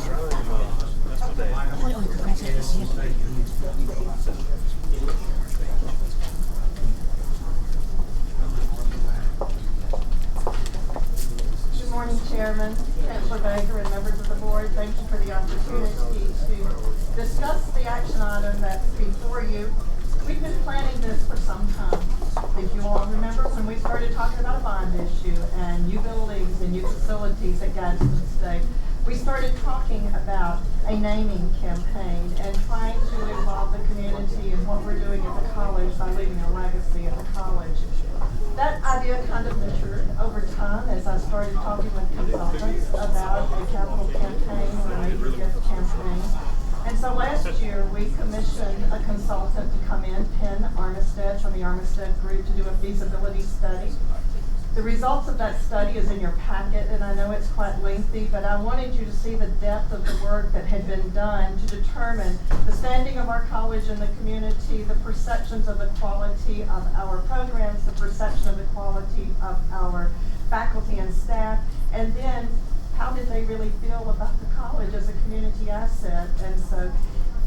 Good morning, Chairman, Chancellor Baker, and members of the board. Thank you for the opportunity to discuss the action item that's before you. We've been planning this for some time. If you all remember when we started talking about a bond issue and new buildings and new facilities at Gadsden State, we started talking about a naming campaign and trying to involve the community in what we're doing at the college by leaving a legacy at the college. That idea kind of matured over time as I started talking with consultants about a capital campaign or a major gift campaign. And so last year, we commissioned a consultant to come in, Penn Armistead from the Armistead Group, to do a feasibility study. The results of that study is in your packet, and I know it's quite lengthy, but I wanted you to see the depth of the work that had been done to determine the standing of our college in the community, the perceptions of the quality of our programs, the perception of the quality of our faculty and staff, and then how did they really feel about the college as a community asset. And so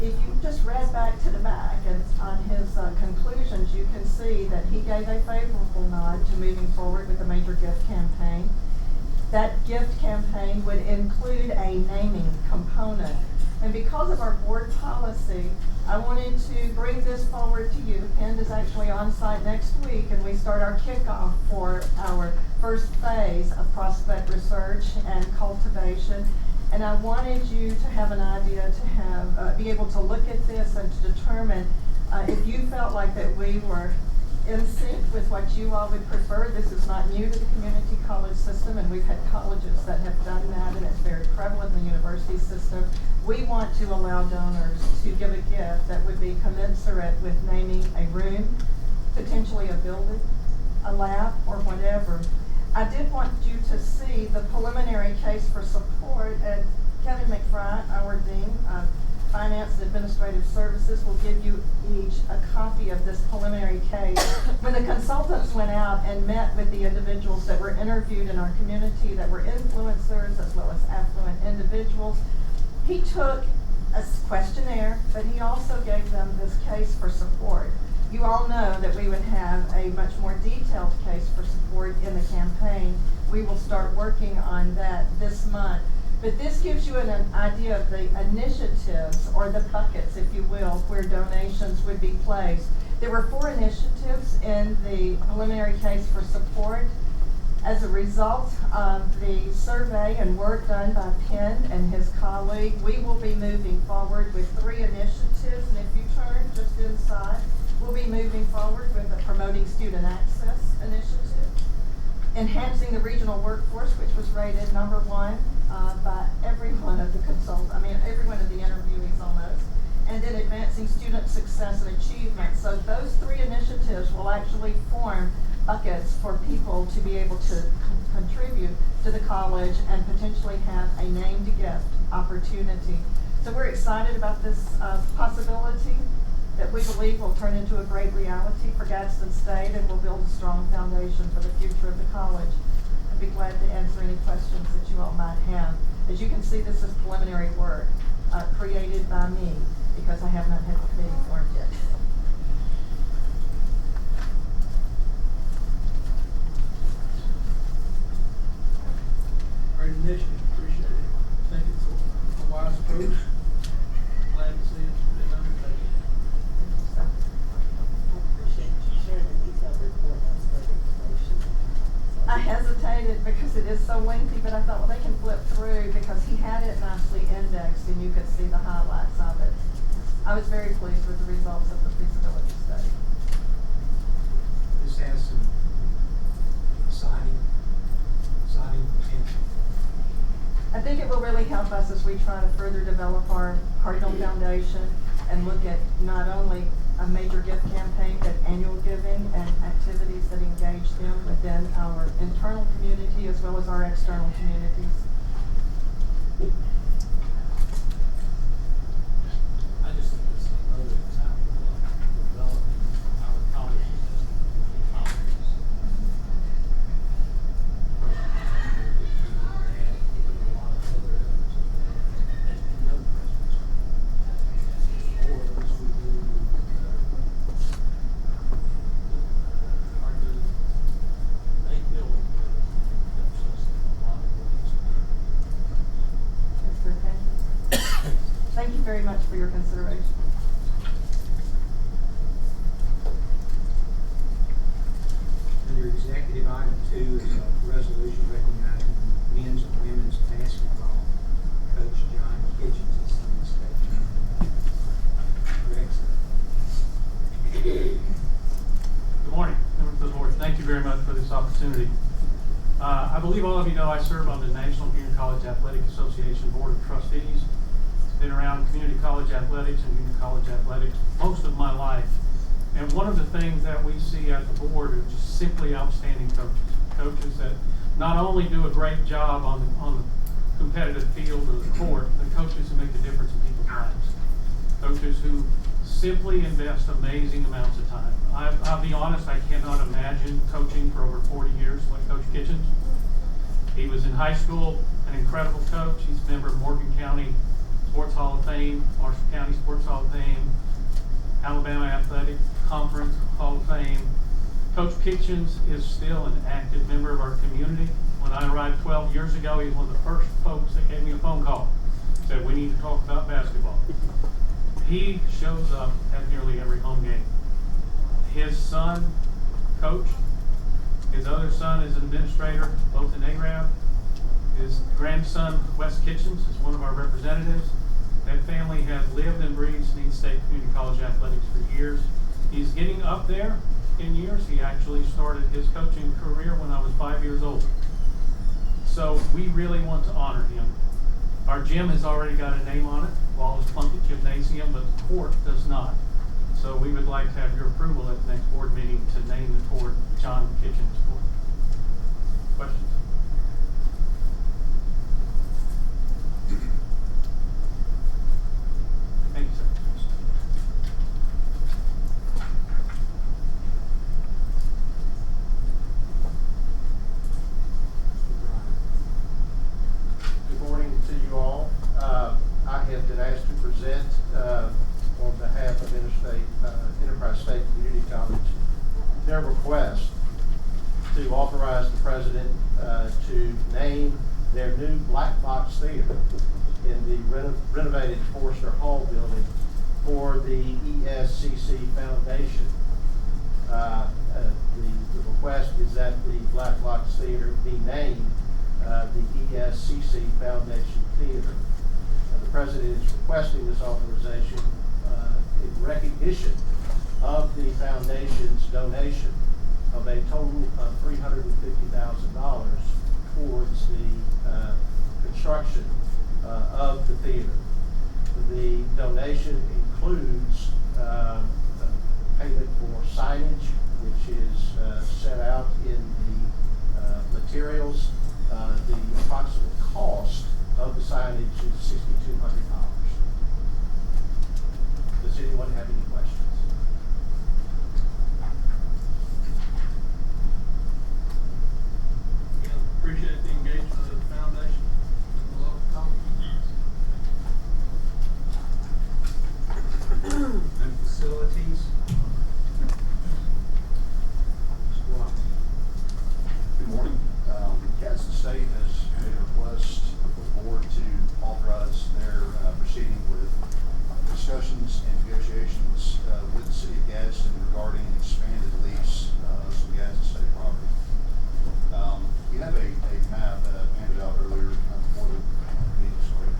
if you just read back to the back and on his conclusions, you can see that he gave a favorable nod to moving forward with a major gift campaign. That gift campaign would include a naming component. And because of our board policy, I wanted to bring this forward to you. Penn is actually on site next week, and we start our kickoff for our first phase of prospect research and cultivation. And I wanted you to have an idea to have, be able to look at this and to determine if you felt like that we were in sync with what you all would prefer. This is not new to the community college system, and we've had colleges that have done that, and it's very prevalent in the university system. We want to allow donors to give a gift that would be commensurate with naming a room, potentially a building, a lab, or whatever. I did want you to see the preliminary case for support, and Kevin McFry, our Dean of Finance and Administrative Services, will give you each a copy of this preliminary case. When the consultants went out and met with the individuals that were interviewed in our community that were influencers as well as affluent individuals, he took a questionnaire, but he also gave them this case for support. You all know that we would have a much more detailed case for support in the campaign. We will start working on that this month. But this gives you an idea of the initiatives, or the buckets, if you will, where donations would be placed. There were 4 initiatives in the preliminary case for support. As a result of the survey and work done by Penn and his colleague, we will be moving forward with 3 initiatives. And if you turn just inside, we'll be moving forward with the Promoting Student Access initiative, enhancing the regional workforce, which was rated number 1 by every one of the every one of the interviewees almost, and then advancing student success and achievement. So those 3 initiatives will actually form buckets for people to be able to contribute to the college and potentially have a named gift opportunity. So we're excited about this possibility that we believe will turn into a great reality for Gadsden State and will build a strong foundation for the future of the college. I'd be glad to answer any questions that you all might have. As you can see, this is preliminary work created by me because I have not had the committee formed yet. Great initiative, appreciate it. I think it's a wise approach. Glad to see it being undertaken. Appreciate you sharing the detailed report. That's great information. I hesitated because it is so lengthy, but I thought, well, they can flip through because he had it nicely indexed and you could see the highlights of it. I was very pleased with the results of the feasibility study. This has some exciting potential. I think it will really help us as we try to further develop our Cardinal Foundation and look at not only a major gift campaign, but annual giving and activities that engage them within our internal community as well as our external communities. I just think it's another example of developing our college system in colleges. And very much for your consideration. Under executive item 2 is a resolution recognizing men's and women's basketball coach John Kitchens as Sunday State. Correct, sir? Good morning, members of the board. Thank you very much for this opportunity. I believe all of you know I serve on the National Junior College Athletic Association Board of Trustees. Been around community college athletics and junior college athletics most of my life. And one of the things that we see at the board are just simply outstanding coaches. Coaches that not only do a great job on the competitive field or the court, but coaches who make a difference in people's lives. Coaches who simply invest amazing amounts of time. I'll be honest, I cannot imagine coaching for over 40 years like Coach Kitchens. He was in high school, an incredible coach. He's a member of Morgan County Sports Hall of Fame, Marshall County Sports Hall of Fame, Alabama Athletic Conference Hall of Fame. Coach Kitchens is still an active member of our community. When I arrived 12 years ago, he was one of the first folks that gave me a phone call. Said, we need to talk about basketball. He shows up at nearly every home game. His son coached. His other son is an administrator, both in ARAB. His grandson, Wes Kitchens, is one of our representatives. That family has lived and breathed Sneed State Community College athletics for years. He's getting up there in years. He actually started his coaching career when I was 5 years old. So we really want to honor him. Our gym has already got a name on it, Wallace Plunkett Gymnasium, but the court does not. So we would like to have your approval at the next board meeting to name the court John Kitchens Court. Questions? Thank you, sir. Good morning to you all. I have been asked to present on behalf of Enterprise State Community College their request to authorize the president to name their new black box theater in the renovated Forrester Hall building for the ESCC Foundation. The request is that the black box theater be named the ESCC Foundation Theater. The president is requesting this authorization in recognition of the foundation's donation of a total of $350,000 towards the construction of the theater. The donation includes payment for signage, which is set out in the materials. The approximate cost of the signage is $6,200. Does anyone have any questions? Again, appreciate the engagement of the foundation and the local college. And facilities. Squad. Good morning. Gadsden State has made a request for the board to authorize their proceeding with discussions and negotiations with the city of Gadsden regarding an expanded lease of some Gadsden State property. You have a map that I handed out earlier before the meeting started.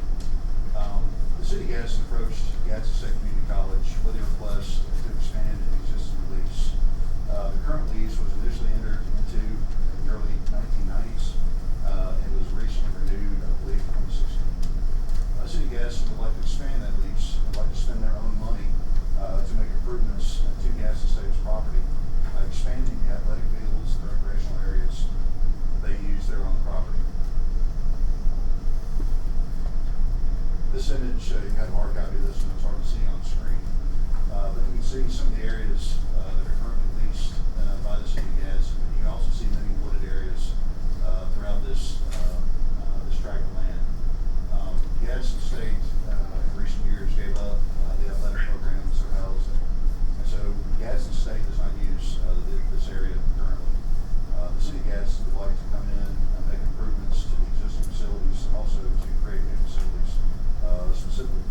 The city of Gadsden approached Gadsden State Community College with a request to expand an existing lease. The current lease was initially entered into in the early 1990s. It was recently renewed, I believe, in 2016. City of Gadsden would like to expand that lease. Would like to spend their own money to make improvements to Gadsden State's property, expanding the athletic fields, the recreational areas that they use there on the property. This image, you have a hard copy of this, and it's hard to see on the screen. But you can see some of the areas that are currently leased by the city of Gadsden. You can also see many wooded areas throughout this tract of land. Gadsden State in recent years gave up the athletic programs they're housed in. And so Gadsden State does not use this area currently. The city of Gadsden would like to come in and make improvements to the existing facilities and also to create new facilities, specifically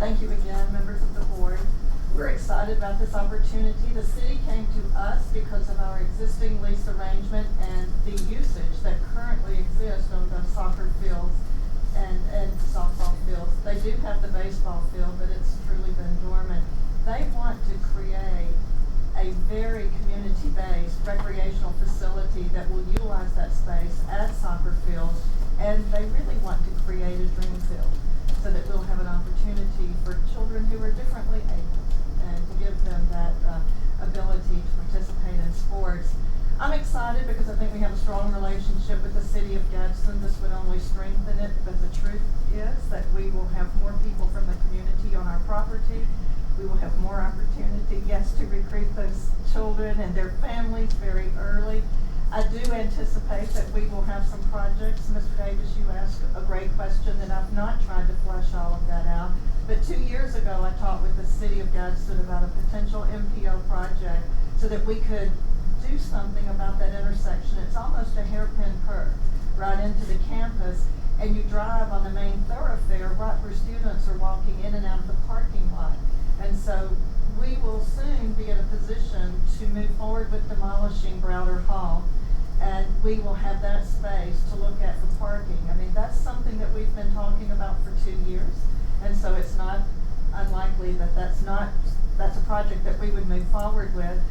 Thank you again, members of the board. We're excited about this opportunity. The city came to us because of our existing lease arrangement and the usage that currently exists on the soccer fields and softball fields. They do have the baseball field, but it's truly been dormant. They want to create a very community-based recreational facility that will utilize that space as soccer fields, and they really want to create a dream field so that we'll have an opportunity for children who are differently able and to give them that ability to participate in sports. I'm excited because I think we have a strong relationship with the city of Gadsden. This would only strengthen it, but the truth is that we will have more people from the community on our property. We will have more opportunity, yes, to recruit those children and their families very early. I do anticipate that we will have some projects. Mr. Davis, you asked a great question, and I've not tried to flesh all of that out. But 2 years ago, I talked with the city of Gadsden about a potential MPO project so that we could do something about that intersection. It's almost a hairpin curve right into the campus, and you drive on the main thoroughfare right where students are walking in and out of the parking lot. And so we will soon be in a position to move forward with demolishing Browder Hall, and we will have that space to look at for parking. I mean, that's something that we've been talking about for 2 years, and so it's not unlikely that that's a project that we would move forward with.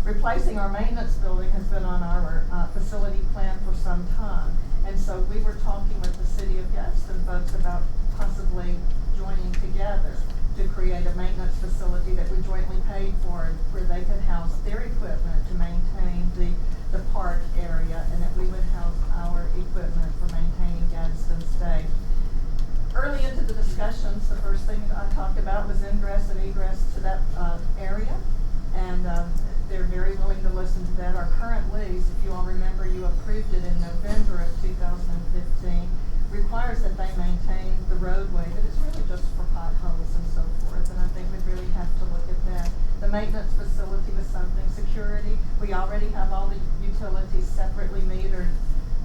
Replacing our maintenance building has been on our facility plan for some time, and so we were talking with the city of Gadsden folks about possibly joining together to create a maintenance facility that we jointly paid for, where they could house their equipment to maintain the park area, and that we would house our equipment for maintaining Gadsden State. Early into the discussions, the first thing that I talked about was ingress and egress to that area, and they're very willing to listen to that. Our current lease, if you all remember, you approved it in November of 2015, requires that they maintain the roadway, but it's really just for potholes and so forth, and I think we'd really have to look at that. The maintenance facility was something. Security, we already have all the utilities separately metered,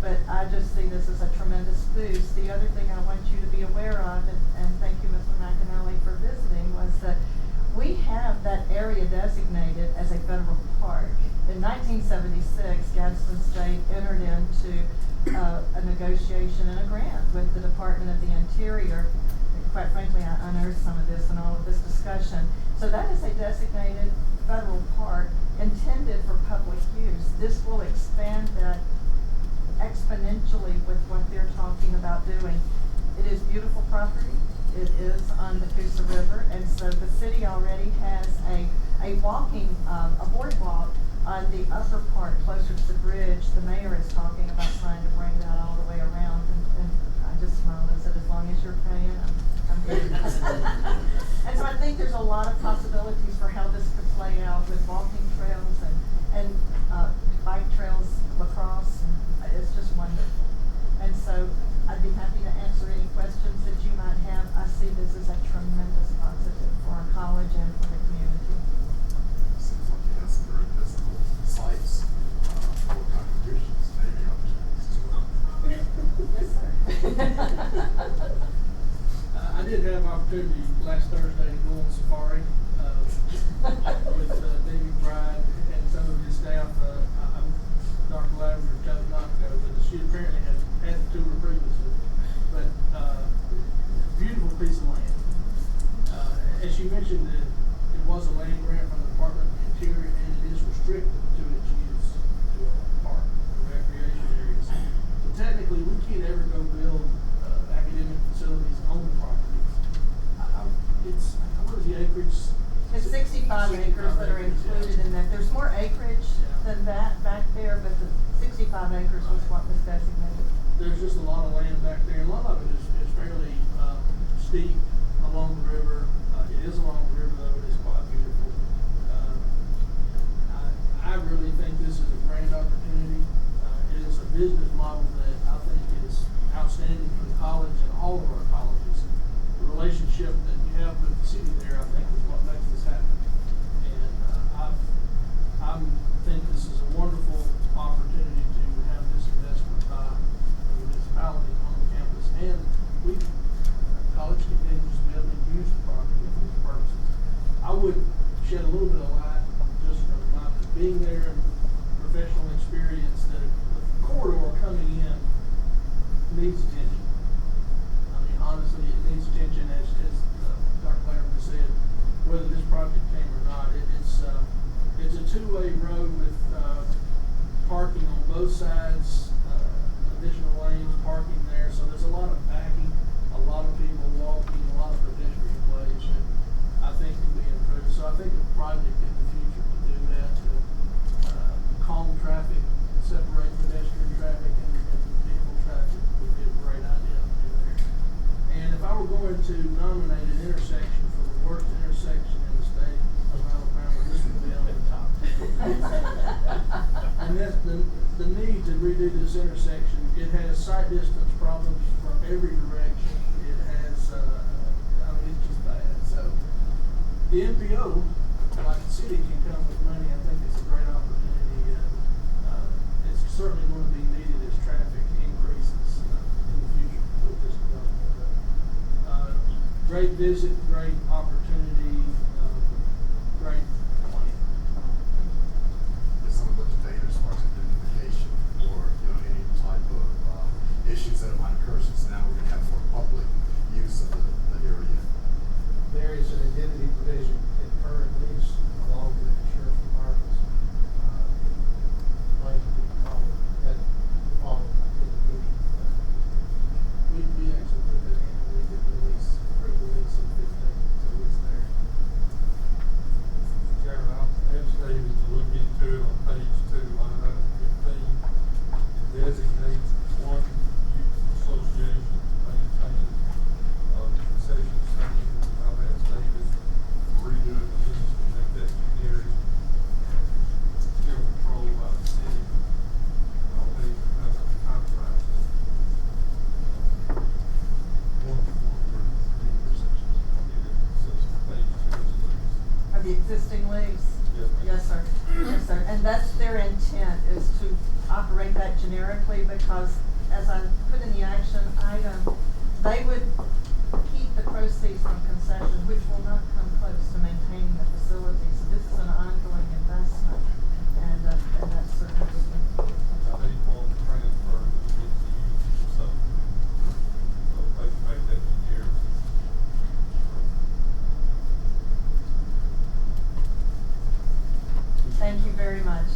but I just see this as a tremendous boost. The other thing I want you to be aware of, and thank you, Mr. McAnally, for visiting, was that we have that area designated as a federal park. In 1976, Gadsden State entered into a negotiation and a grant with the Department of the Interior. And quite frankly, I unearthed some of this in all of this discussion. So that is a designated federal park intended for public use. This will expand that exponentially with what they're talking about doing. It is beautiful property. It is on the Coosa River, and so the city already has a walking, a boardwalk on the upper part closer to the bridge. The mayor is talking about trying to bring that all the way around, and I just smiled and said, as long as you're paying, I'm good. And so I think there's a lot of possibilities for how this could play out with walking trails and bike trails, lacrosse, and it's just wonderful. And so I'd be happy to answer any questions that you might have. I see this as a tremendous positive for our college and for the community. Seems like you have some very visible sites for contributions, maybe opportunities as well. Yes, sir. I did have opportunity last Thursday to go on safari with David Bride and some of his staff. Dr. Lavender chose not to go, but she apparently had the tour previously. But beautiful piece of land. As you mentioned, it was a land grant from the Department of the Interior, and it is restricted to its use to a park and recreation areas. So technically, we can't ever go build academic facilities on the property. What is the acreage? It's 65 acres that are included in that. There's more acreage than that back there, but the 65 acres was what was designated. There's just a lot of land back there. A lot of it is fairly steep along the river. It is along the river. wanted to nominate an intersection for the worst intersection in the state of Alabama, this would be on the top. And that's the need to redo this intersection. It has sight distance problems from every direction. It has, it's just bad. So the NPO, like the city, can come with money. I think it's a great opportunity, and it's certainly going to be needed as traffic increases in the future with this development. Great visit, great opportunity, great plan. Is some of the data as far as identification or, any type of, issues that might occur, since now we're gonna have more public use of the area? There is an identity provision in current lease along with the sheriff's department's, like, that follow identification. We actually put that in, we did release, pre-release in 15, so it's there. Chairman, I'll ask David to look into it on page 2, line item 15. It designates one youth association maintaining concession stand. I've asked David to redo it, at least to make that generic, still controlled by the city. I'll need to have a contract. One for the intersections. I'll need it, since page 2 is leased. Of the existing lease? Yes, ma'am. Yes, sir. Yes, sir. And that's their intent, is to operate that generically, because as I put in the action item, they would keep the proceeds from concession, which will not come close to maintaining the facility. So this is an ongoing investment, and that's certainly important. I need one transfer to get to use something. So they can make that generic. Thank you very much.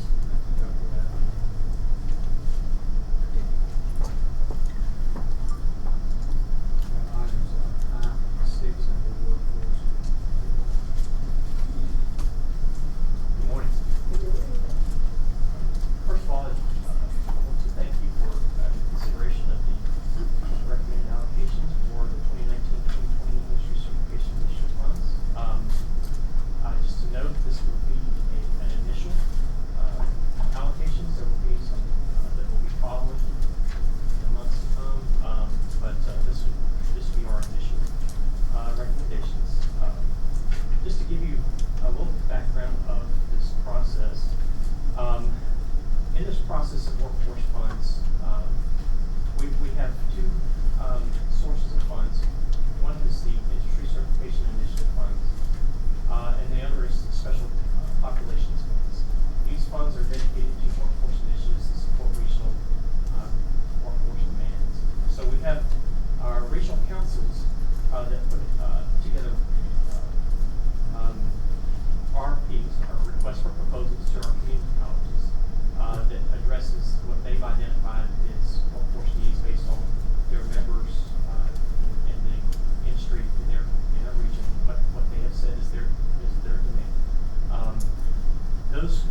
Items 5 and 6 under workforce. Good morning. First of all, I want to thank you for consideration of the recommended allocations for the 2019-2020 industry certification initiative funds. Just to note, this will be an initial allocations. There will be some that will be following in the months to come, but this will be our initial recommendations. Just to give you a little background of this process, in this process of workforce funds, we have two sources of funds. One is the industry certification initiative funds, and the other is the special populations funds. These funds are dedicated to workforce initiatives to support regional workforce demands. So we have our regional councils that put together RFPs, or requests for proposals, to our community colleges that addresses what they've identified as workforce needs based on their members in the industry in their region. What they have said is their demand. Those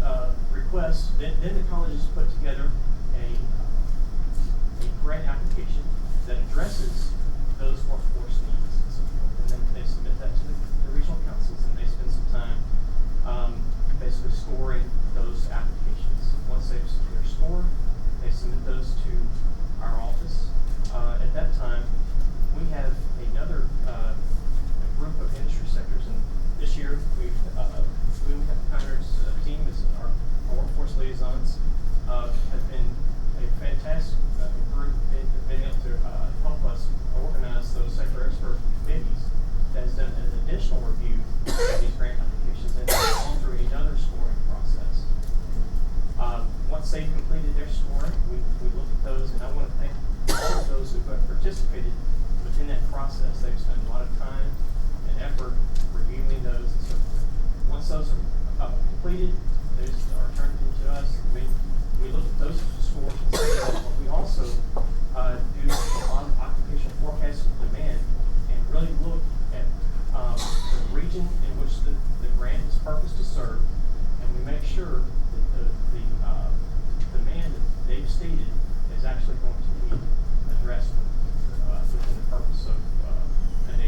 requests, then the colleges put together a grant application that addresses those workforce needs and so forth. And then they submit that to the regional councils, and they spend some time basically scoring those applications. Once they're scored, they submit those to our office. At that time, we have another group of industry sectors, and this year we have Connor's team as our workforce liaisons have been a fantastic group. They've been able to help us organize those sector expert committees that has done an additional review of these grant applications and gone through another scoring process. Once they've completed their scoring, we look at those, and I want to thank all of those who have participated within that process. They've spent a lot of time and effort reviewing those and so forth. Once those are completed, those are turned into us. We look at those scores and say that we also do a lot of occupational forecasting demand and really look at the region in which the grant is purposed to serve, and we make sure that the demand that they've stated is actually going to be addressed within the purpose of and the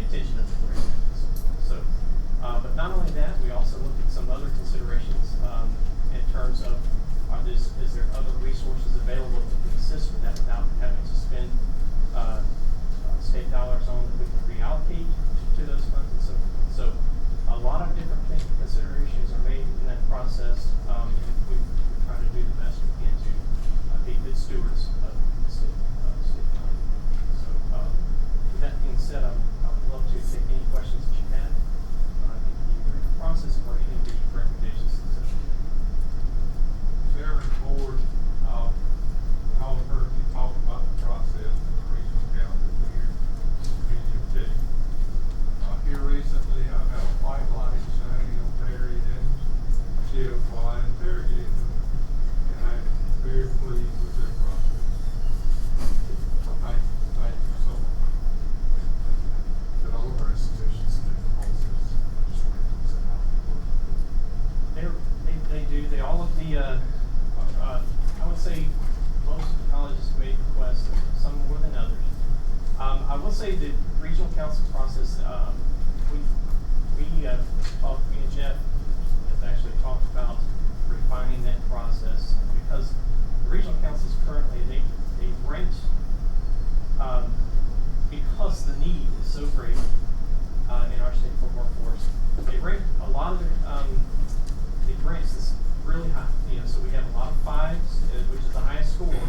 process, me and Jeff have actually talked about refining that process, because the regional councils currently, they rank, because the need is so great, in our state for workforce, they rank a lot of their, the ranks is really high, you know, so we have a lot of fives, which is the highest score you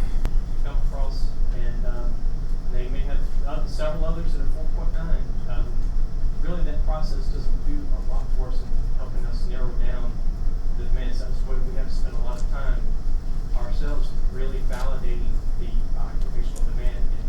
come across, and they may have several others that are 4.9. Really, that process doesn't do a lot for us in helping us narrow down the demands. That's why we have to spend a lot of time ourselves really validating the occupational demand and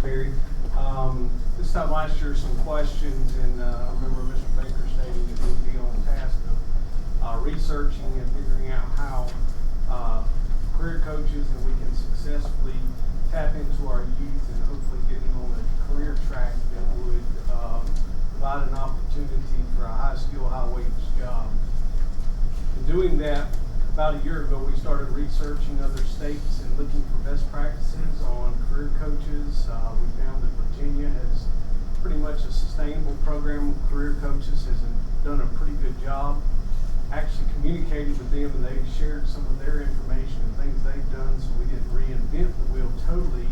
Barry. This time last year, some questions, and I remember Mr. Baker stating that we'd be on task of researching and figuring out how career coaches and we can successfully tap into our youth and hopefully get them on a career track that would provide an opportunity for a high skill, high wage job. In doing that, about a year ago, we started researching other states and looking for best practices on career coaches. We found that Virginia has pretty much a sustainable program of career coaches, has done a pretty good job. Actually communicated with them, and they shared some of their information and things they've done, so we didn't reinvent the wheel totally,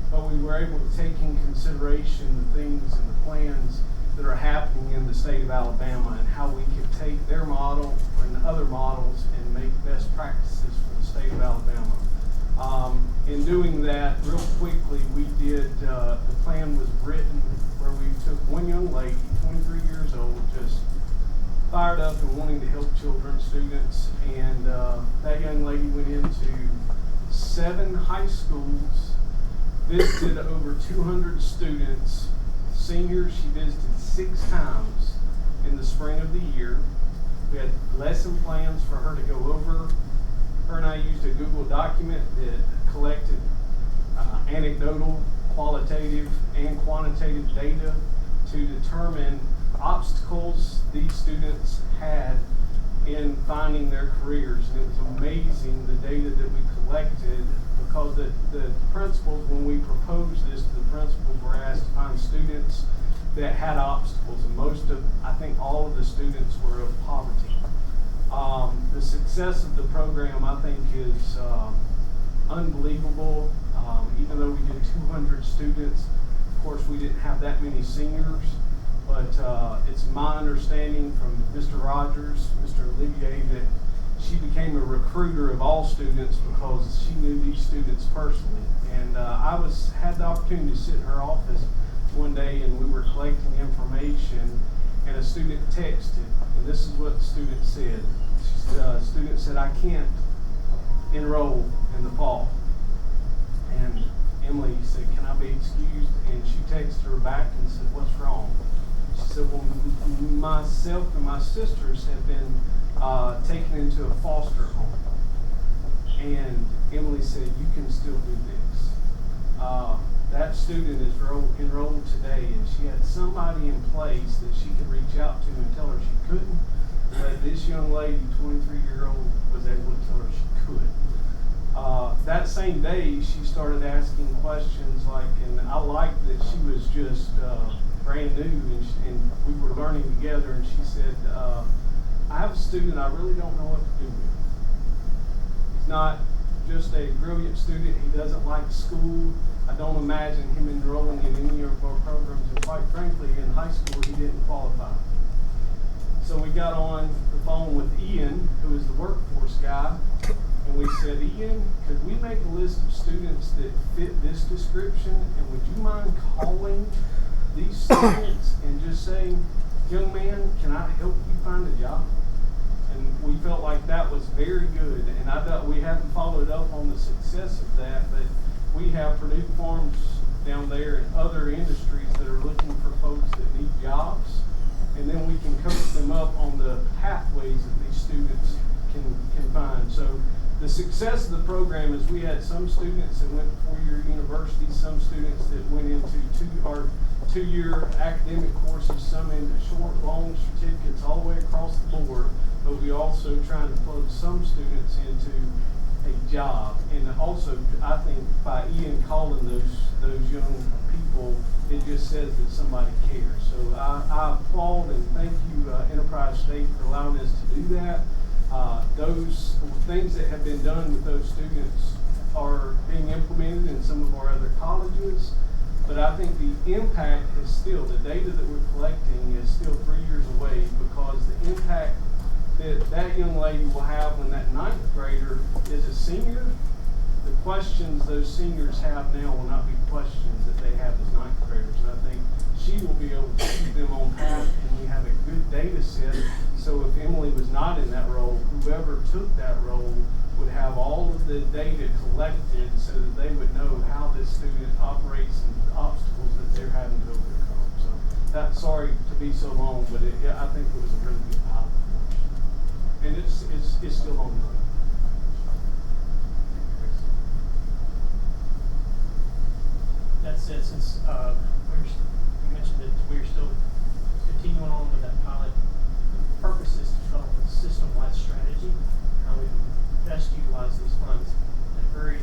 but we were able to take in consideration the things and the plans that are happening in the state of Alabama and how we could take their model and other models and make best practices for the state of Alabama. In doing that, real quickly, we did, the plan was written where we took one young lady, 23 years old, just fired up and wanting to help children, students, and that young lady went into 7 high schools, visited over 200 students. Seniors, she visited 6 times in the spring of the year. We had lesson plans for her to go over. Her and I used a Google document that collected anecdotal, qualitative, and quantitative data to determine obstacles these students had in finding their careers. And it was amazing the data that we collected, because the principals, when we proposed this to the principals, were asked to find students that had obstacles, and I think all of the students were of poverty. The success of the program, I think, is unbelievable. Even though we did 200 students, of course we didn't have that many seniors, but it's my understanding from Mr. Rogers, Mr. Olivier, that she became a recruiter of all students because she knew these students personally. And I had the opportunity to sit in her office one day, and we were collecting information, and a student texted, and this is what the student said. The student said, "I can't enroll in the fall." And Emily said, "Can I be excused?" And she texted her back and said, "What's wrong?" She said, "Well, myself and my sisters have been taken into a foster home." And Emily said, "You can still do this." That student is enrolled today, and she had somebody in place that she could reach out to and tell her she couldn't. But this young lady, 23-year-old, was able to tell her she could. That same day, she started asking questions and I liked that she was just brand new, and we were learning together, and she said, "I have a student I really don't know what to do with. He's not just a brilliant student. He doesn't like school. I don't imagine him enrolling in any of our programs, and quite frankly, in high school, he didn't qualify." So we got on the phone with Ian, who is the workforce guy, and we said, "Ian, could we make a list of students that fit this description, and would you mind calling these students and just saying, 'Young man, can I help you find a job?'" And we felt like that was very good, and I thought we haven't followed up on the success of that, but we have Purdue Farms down there and other industries that are looking for folks that need jobs, and then we can coach them up on the pathways that these students can find. So the success of the program is we had some students that went to 4-year universities, some students that went into 2-year academic courses, some into short, long certificates, all the way across the board. But we also trying to plug some students into a job. And also, I think by Ian calling those young people, it just says that somebody cares. So I applaud and thank you, Enterprise State, for allowing us to do that. Those things that have been done with those students are being implemented in some of our other colleges. But I think the impact is still, the data that we're collecting is still 3 years away, because the impact that young lady will have when that 9th grader is a senior, the questions those seniors have now will not be questions that they have as 9th graders. And I think she will be able to keep them on path, and we have a good data set. So if Emily was not in that role, whoever took that role would have all of the data collected so that they would know how this student operates and be so long, but I think it was a really good pilot for us. And it's still ongoing. That said, since, you mentioned that we're still continuing on with that pilot, the purpose is to develop a system-wide strategy, how we can best utilize these funds in a very,